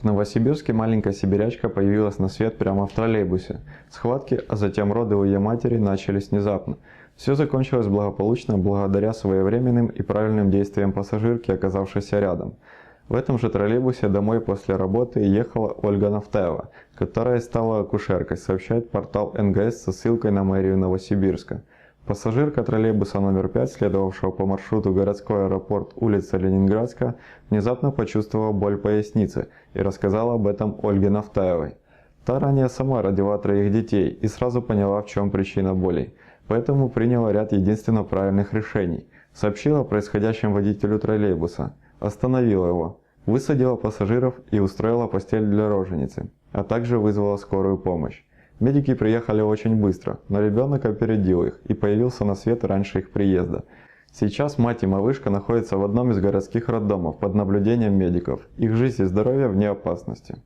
Новосибирске маленькая сибирячка появилась на свет прямо в троллейбусе. Схватки, а затем роды у ее матери начались внезапно. Все закончилось благополучно благодаря своевременным и правильным действиям пассажирки, оказавшейся рядом. В этом же троллейбусе домой после работы ехала Ольга Нафтаева, которая стала акушеркой, сообщает портал НГС со ссылкой на мэрию Новосибирска. Пассажирка троллейбуса номер 5, следовавшего по маршруту городской аэропорт улица Ленинградская, внезапно почувствовала боль в пояснице и рассказала об этом Ольге Нафтаевой. Та ранее сама родила 3 детей и сразу поняла, в чем причина болей, поэтому приняла ряд единственно правильных решений. Сообщила о происходящем водителю троллейбуса, остановила его, высадила пассажиров и устроила постель для роженицы, а также вызвала скорую помощь. Медики приехали очень быстро, но ребенок опередил их и появился на свет раньше их приезда. Сейчас мать и малышка находятся в одном из городских роддомов под наблюдением медиков. Их жизнь и здоровье вне опасности.